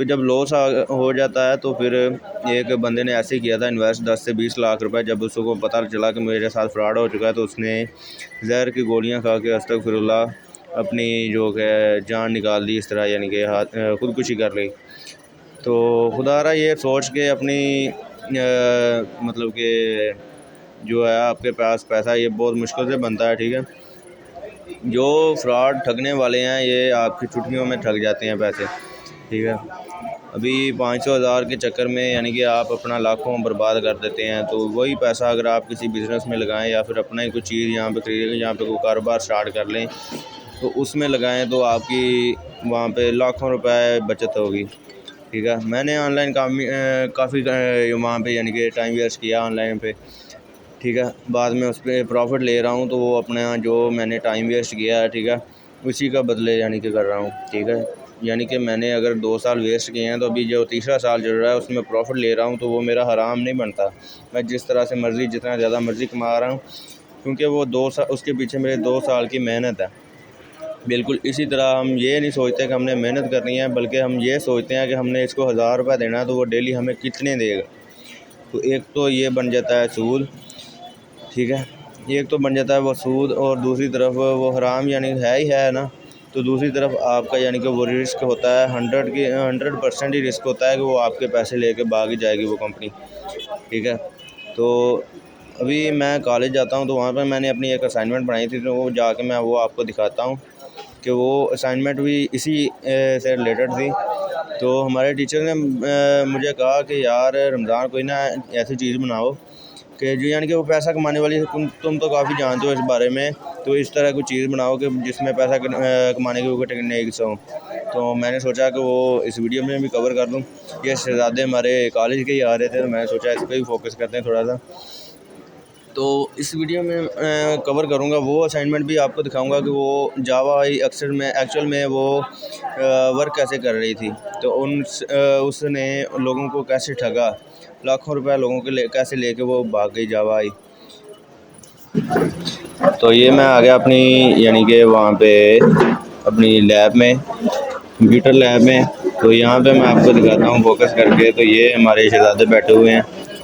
तो जब लॉस हो जाता है तो फिर एक बंदे ने ऐसे ही किया था इन्वेस्ट 10 से 20 लाख रुपए। जब उसको पता चला कि मेरे साथ फ्रॉड हो चुका है तो उसने जहर की गोलियां खा के अस्तगफिरुल्लाह अपनी जो है जान निकाल दी, इस तरह यानी कि हाथ खुदकुशी कर ली। तो खुदारा ये सोच के अपनी मतलब कि जो है आपके पास पैसा ये बहुत मुश्किल से बनता है, ठीक है। जो फ्रॉड ठगने वाले हैं ये आपकी चुटकियों में ठग जाते हैं पैसे, ठीक है। अभी 500 हज़ार के चक्कर में यानी कि आप अपना लाखों बर्बाद कर देते हैं। तो वही पैसा अगर आप किसी बिज़नेस में लगाएं या फिर अपना ही कुछ चीज़ यहाँ पे खरीदें, यहाँ पे कोई कारोबार स्टार्ट कर लें तो उसमें लगाएं तो आपकी वहाँ पे लाखों रुपए बचत होगी, ठीक है। मैंने ऑनलाइन काफ़ी वहाँ पे यानी कि टाइम वेस्ट किया ऑनलाइन पे, ठीक है। बाद में उस पर प्रॉफिट ले रहा हूँ तो वो अपना जो मैंने टाइम वेस्ट किया है, ठीक है, उसी का बदले यानी कि कर रहा हूँ, ठीक है। यानी कि मैंने अगर 2 साल वेस्ट किए हैं तो अभी जो तीसरा साल चल रहा है उसमें प्रॉफिट ले रहा हूँ तो वो मेरा हराम नहीं बनता। मैं जिस तरह से मर्ज़ी जितना ज़्यादा मर्ज़ी कमा रहा हूँ, क्योंकि वो 2 साल उसके पीछे मेरे 2 साल की मेहनत है। बिल्कुल इसी तरह हम ये नहीं सोचते कि हमने मेहनत करनी है, बल्कि हम ये सोचते हैं कि हमने इसको 1000 रुपये देना है तो वो डेली हमें कितने देगा। तो एक तो ये बन जाता है सूद, ठीक है। एक तो बन जाता है वो सूद और दूसरी तरफ वो हराम यानी है ही है ना। तो दूसरी तरफ आपका यानी कि वो रिस्क होता है 100% ही रिस्क होता है कि वो आपके पैसे लेके भाग ही जाएगी वो कंपनी, ठीक है। तो अभी मैं कॉलेज जाता हूँ तो वहाँ पर मैंने अपनी एक असाइनमेंट बनाई थी तो वो जाके मैं वो आपको दिखाता हूँ कि वो असाइनमेंट भी इसी से रिलेटेड थी। तो हमारे टीचर ने मुझे कहा कि यार रमज़ान कोई ना ऐसी चीज़ बनाओ कि जो यानी कि वो पैसा कमाने वाली, तुम तो काफ़ी जानते हो इस बारे में, तो इस तरह की चीज़ बनाओ कि जिसमें पैसा कमाने के वो टेक्निक्स हों। तो मैंने सोचा कि वो इस वीडियो में भी कवर कर दूँ। ये शहज़ादे हमारे कॉलेज के ही आ रहे थे तो मैंने सोचा इस पर भी फोकस करते हैं थोड़ा सा। तो इस वीडियो में कवर करूँगा वो असाइनमेंट भी आपको दिखाऊंगा कि वो जावा एक्चुअल में वो वर्क कैसे कर रही थी। तो उसने लोगों को कैसे ठगा, लाखों रुपए लोगों के कैसे लेके वो भाग गई जावा आई। तो ये मैं आ गया अपनी यानी कि वहाँ पे अपनी लैब में, कंप्यूटर लैब में। तो यहाँ पे मैं आपको दिखाता हूँ फोकस करके। तो ये हमारे शहजादे बैठे हुए हैं।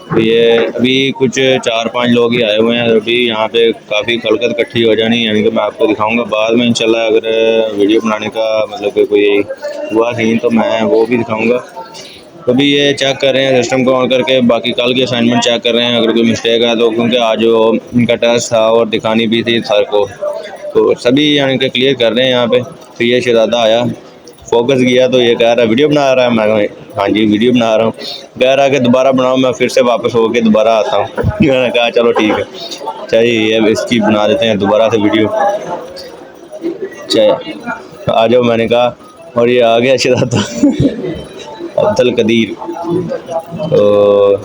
तो ये अभी कुछ 4-5 लोग ही आए हुए हैं। अभी यहाँ पे काफ़ी खलकत इकट्ठी हो जानी, यानी कि मैं आपको दिखाऊंगा बाद में इंशाल्लाह। अगर वीडियो बनाने का मतलब कि कोई हुआ सीन तो मैं वो भी दिखाऊंगा। तो अभी ये चेक कर रहे हैं सिस्टम को ऑन करके, बाकी कल की असाइनमेंट चेक कर रहे हैं अगर कोई मिस्टेक है तो, क्योंकि आज जो इनका टेस्ट था और दिखानी भी थी सर को। तो सभी यानी कि क्लियर कर रहे हैं यहाँ पे। तो ये शहजादा आया, फोकस किया तो ये कह रहा है वीडियो बना रहा है। मैं हाँ जी वीडियो बना रहा हूँ। कह रहा है कि दोबारा बनाओ। मैं फिर से वापस होके दोबारा आता हूँ। मैंने कहा चलो ठीक है, चाहिए इसकी बना देते हैं दोबारा से वीडियो, चाहिए आ जाओ। मैंने कहा और ये आ गया शहजादा अब्दुल कदीर। तो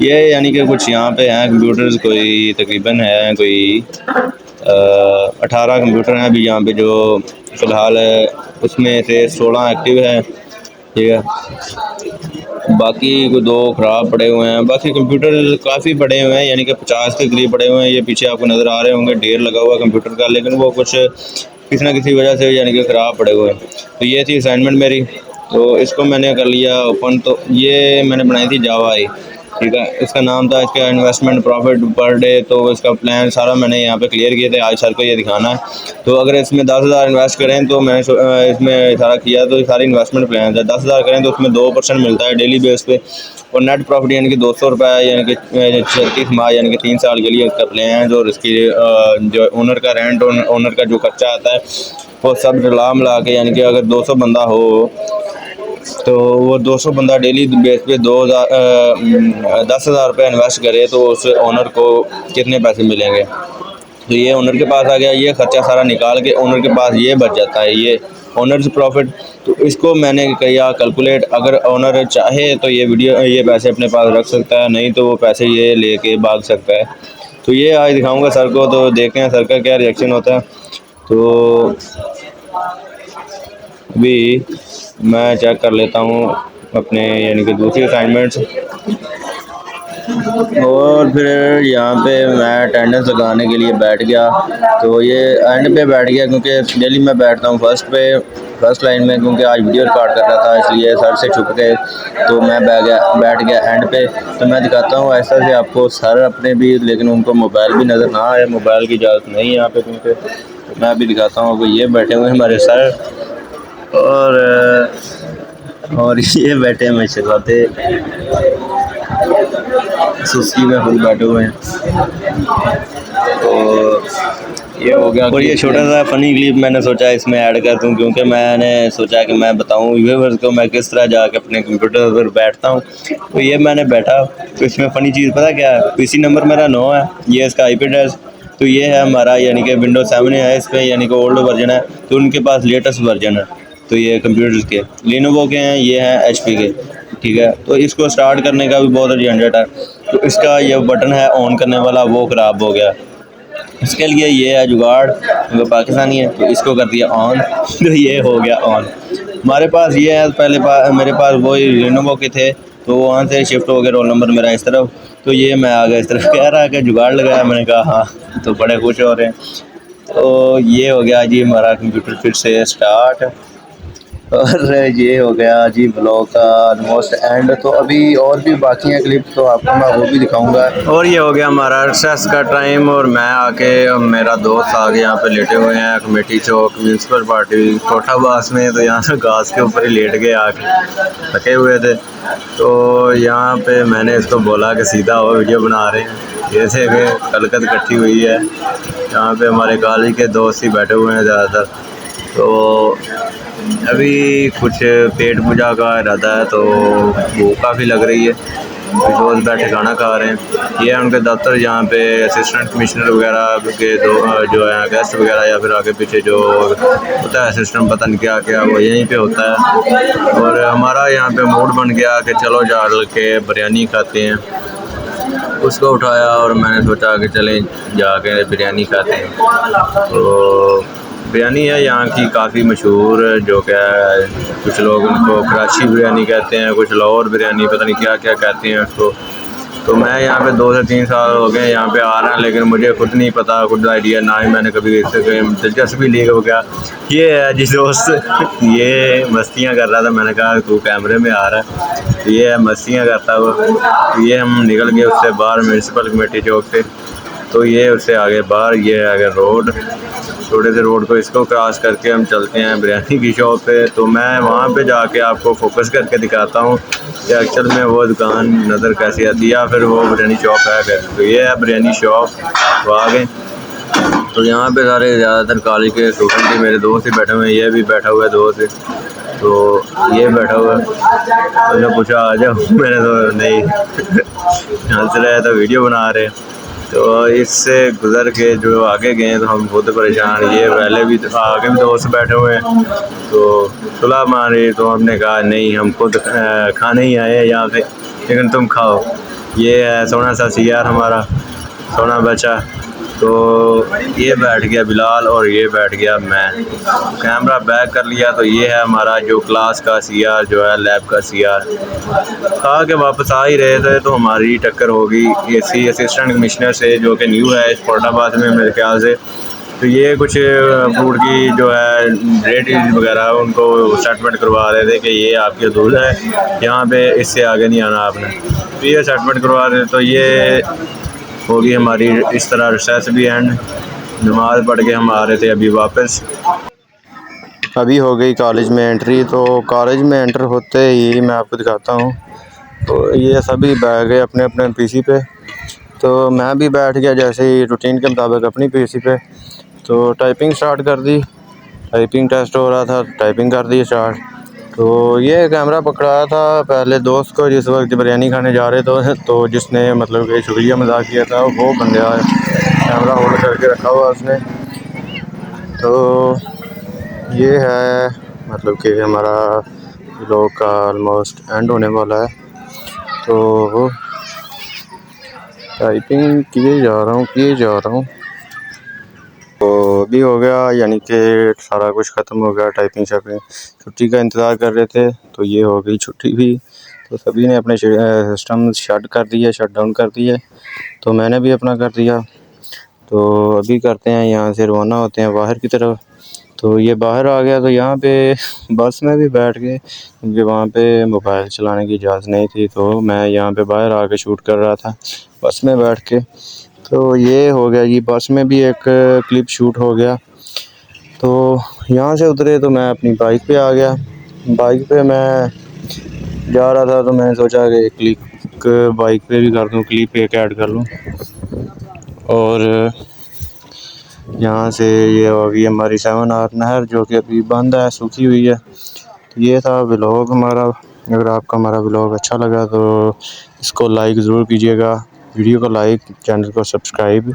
ये यानी कि कुछ यहाँ पे हैं कंप्यूटर्स, कोई तकरीबन है कोई 18 कंप्यूटर हैं अभी यहाँ पे, जो फ़िलहाल उसमें से 16 एक्टिव है, ठीक है। बाकी को 2 ख़राब पड़े हुए हैं। बाकी कंप्यूटर काफ़ी पड़े हुए हैं, यानी कि 50 के करीब पड़े हुए हैं। ये पीछे आपको नज़र आ रहे होंगे ढेर लगा हुआ कंप्यूटर का, लेकिन वो कुछ किसी ना किसी वजह से यानी कि ख़राब पड़े हुए हैं। तो ये थी असाइनमेंट मेरी, तो इसको मैंने कर लिया ओपन। तो ये मैंने बनाई थी जावा आई, ठीक है। इसका नाम था इसका इन्वेस्टमेंट प्रॉफिट पर डे। तो इसका प्लान सारा मैंने यहाँ पे क्लियर किया था, आज सर को ये दिखाना है। तो अगर इसमें 10,000 इन्वेस्ट करें तो मैंने इसमें सारा किया, तो सारी इन्वेस्टमेंट प्लान है। 10,000 करें तो उसमें 2% मिलता है डेली बेस पे, और नेट प्रॉफिट यानी कि 200 रुपये, यानी कि 36 माह यानी कि 3 साल के लिए उसका प्लान है। और इसकी जो ओनर का रेंट, ओनर का जो खर्चा आता है वो सब मिला के, यानी कि अगर 200 बंदा हो तो वो 200 बंदा डेली बेस पे 10,000 रुपये इन्वेस्ट करे तो उस ओनर को कितने पैसे मिलेंगे। तो ये ओनर के पास आ गया, ये खर्चा सारा निकाल के ओनर के पास ये बच जाता है, ये ओनर्स प्रॉफिट। तो इसको मैंने किया कैलकुलेट। अगर ओनर चाहे तो ये पैसे अपने पास रख सकता है, नहीं तो वो पैसे ये लेके भाग सकता है। तो ये आज दिखाऊंगा सर को, तो देखते हैं सर का क्या रिएक्शन होता है। तो अभी मैं चेक कर लेता हूँ अपने यानी कि दूसरी असाइनमेंट्स। और फिर यहाँ पे मैं अटेंडेंस लगाने के लिए बैठ गया। तो ये एंड पे बैठ गया क्योंकि डेली मैं बैठता हूँ फर्स्ट लाइन में, क्योंकि आज वीडियो रिकॉर्ड कर रहा था इसलिए सर से छुप के तो मैं बैठ गया एंड पे। तो मैं दिखाता हूँ ऐसा से आपको सर अपने भी, लेकिन उनको मोबाइल भी नज़र ना आए, मोबाइल की इजाज़त नहीं है यहाँ पे क्योंकि। तो मैं भी दिखाता हूँ आपको, ये बैठे हुए हैं हमारे सर और ये बैठे हैं शहजादे सुस्ती में फुल बैठे हुए हैं। तो ये हो गया। और ये छोटा सा फनी क्लिप मैंने सोचा इसमें ऐड कर दूं, क्योंकि मैंने सोचा कि मैं बताऊं व्यूअर्स को मैं किस तरह जाके अपने कंप्यूटर पर बैठता हूं। तो ये मैंने बैठा, तो इसमें फ़नी चीज़ पता क्या है, पीसी नंबर मेरा 9 है, ये इसका आईपी एड्रेस। तो ये है हमारा यानी कि विंडोज 7 है इस पर, यानी कि ओल्ड वर्जन है। तो उनके पास लेटेस्ट वर्जन है। तो ये कंप्यूटर्स के लिनोवो के हैं, ये हैं एचपी के। ठीक है, तो इसको स्टार्ट करने का भी बहुत झंझट है। तो इसका ये बटन है ऑन करने वाला, वो ख़राब हो गया। इसके लिए ये है जुगाड़, क्योंकि पाकिस्तानी है तो इसको कर दिया ऑन। तो ये हो गया ऑन। हमारे पास ये है, मेरे पास वही लिनोवो के थे, तो वहाँ से शिफ्ट हो गया रोल नंबर मेरा इस तरफ। तो ये मैं आ गया इस तरफ, कह रहा है कि जुगाड़ लगाया, मैंने कहा हाँ। तो बड़े खुश हो रहे हैं। तो ये हो गया जी हमारा कंप्यूटर फिर से स्टार्ट। और ये हो गया जी ब्लॉग का ऑलमोस्ट एंड। तो अभी और भी बाकी हैं क्लिप, तो आपको मैं वो भी दिखाऊंगा। और ये हो गया हमारा रिसेस का टाइम, और मैं आके मेरा दोस्त आगे यहाँ पे लेटे हुए हैं कमेटी चौक म्यूनसिपल पार्टी कोठाबास में। तो यहाँ से घास के ऊपर ही लेट गए आके, थके हुए थे। तो यहाँ पे मैंने इसको बोला कि सीधा हो, वीडियो बना रहे हैं। जैसे कि कलकत इकट्ठी हुई है, यहाँ पे हमारे कॉलेज के दोस्त ही बैठे हुए हैं ज़्यादातर। तो अभी कुछ पेट पूजा का इरादा है, तो भूख काफ़ी लग रही है। दोस्त बैठे खाना खा रहे हैं। ये है उनके दफ्तर, जहाँ पे असिस्टेंट कमिश्नर वगैरह के दो जो है गेस्ट वगैरह, या फिर आगे पीछे जो होता है सिस्टम पता नहीं क्या क्या, वो यहीं पे होता है। और हमारा यहाँ पे मूड बन गया कि चलो जा के बिरयानी खाते हैं। उसको उठाया और मैंने सोचा कि चलें जाके बिरयानी खाते हैं। तो बिरयानी है यहाँ की काफ़ी मशहूर, जो क्या है, कुछ लोग उनको कराची बिरयानी कहते हैं, कुछ लाहौर बिरयानी, पता नहीं क्या क्या कहते हैं उसको। तो मैं यहाँ पे 2 से 3 साल हो गए यहाँ पे आ रहा है, लेकिन मुझे खुद नहीं पता, खुद आइडिया ना ही मैंने कभी इससे दिलचस्पी ली हो गया। ये है जिस दोस्त ये मस्तियाँ कर रहा था, मैंने कहा तू कैमरे में आ रहा है, तो ये है मस्तियाँ करता हुआ। ये हम निकल गए उससे बाहर म्यूनसिपल कमेटी चौक से। तो ये उससे आगे बाहर, ये आगे रोड, छोटे से रोड को इसको क्रॉस करके हम चलते हैं बिरयानी की शॉप पे। तो मैं वहाँ पे जाके आपको फोकस करके दिखाता हूँ कि एक्चुअल में वो दुकान नज़र कैसी आती है, या फिर वो बिरयानी शॉप है कैसे। तो ये है बिरयानी शॉप, तो आ गए। तो यहाँ पे सारे ज़्यादातर कॉलेज के स्टूडेंट ही, मेरे दोस्त ही बैठे हुए हैं, ये भी बैठा हुआ है दोस्त। तो ये बैठा हुआ है, तो मैंने पूछा आ जाओ, मैंने तो नहीं हंस रहे तो वीडियो बना रहे। तो इससे गुज़र के जो आगे गए तो हम खुद परेशान, ये पहले भी आगे भी दोस्त बैठे हुए हैं। तो सुलह मारी, तो हमने कहा नहीं, हम खुद खाने ही आए हैं यहाँ पे, लेकिन तुम खाओ। ये है सोना सा सीआर हमारा, सोना बचा। तो ये बैठ गया बिलाल और ये बैठ गया मैं। कैमरा बैक कर लिया। तो ये है हमारा जो क्लास का सीआर, जो है लैब का सीआर। खा के वापस आ ही रहे थे तो हमारी टक्कर होगी एसी असिस्टेंट कमिश्नर से, जो कि न्यू है इस कोटाबाद में मेरे ख्याल से। तो ये कुछ फूड की जो है रेट वगैरह उनको सेटलमेंट करवा रहे थे कि ये आपके दूध है, यहाँ पे इससे आगे नहीं आना आपने। तो ये सेटलमेंट करवा रहे थे। तो ये होगी हमारी इस तरह रिसर्च भी एंड। नमाज़ पढ़ के हम आ रहे थे अभी वापस। अभी हो गई कॉलेज में एंट्री। तो कॉलेज में एंटर होते ही मैं आपको दिखाता हूँ। तो ये सभी बैठ गए अपने अपने पीसी पे। तो मैं भी बैठ गया जैसे ही रूटीन के मुताबिक अपनी पीसी पे। तो टाइपिंग स्टार्ट कर दी, टाइपिंग टेस्ट हो रहा था, टाइपिंग कर दी स्टार्ट। तो ये कैमरा पकड़ाया था पहले दोस्त को जिस वक्त बिरयानी खाने जा रहे थे, तो जिसने मतलब कि शुक्रिया मजाक किया था, वो बंदा कैमरा होल्ड करके रखा हुआ उसने। तो ये है मतलब कि हमारा व्लॉग का ऑलमोस्ट एंड होने वाला है। तो टाइपिंग किए जा रहा हूँ। तो भी हो गया, यानी कि सारा कुछ ख़त्म हो गया, टाइपिंग शाइपिंग। छुट्टी का इंतज़ार कर रहे थे, तो ये हो गई छुट्टी भी। तो सभी ने अपने सिस्टम शट डाउन कर दिए, तो मैंने भी अपना कर दिया। तो अभी करते हैं, यहाँ से रवाना होते हैं बाहर की तरफ। तो ये बाहर आ गया, तो यहाँ पे बस में भी बैठ गए क्योंकि वहाँ पे मोबाइल चलाने की इजाज़त नहीं थी। तो मैं यहाँ पे बाहर आके शूट कर रहा था बस में बैठ के। तो ये हो गया कि बस में भी एक क्लिप शूट हो गया। तो यहाँ से उतरे तो मैं अपनी बाइक पे आ गया। बाइक पे मैं जा रहा था, तो मैंने सोचा कि क्लिक बाइक पे भी कर दूँ, क्लिप एक ऐड कर लूँ। और यहाँ से ये होगी हमारी 7 आर नहर, जो कि अभी बंद है, सूखी हुई है। तो ये था व्लॉग हमारा। अगर आपको हमारा व्लॉग अच्छा लगा तो इसको लाइक ज़रूर कीजिएगा, वीडियो को लाइक, चैनल को सब्सक्राइब,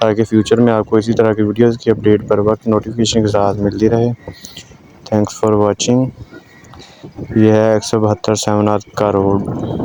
ताकि फ्यूचर में आपको इसी तरह की वीडियोज़ की अपडेट पर वक्त नोटिफिकेशन के साथ मिलती रहे। Thanks for watching. ये है 172 7 आर का रोड।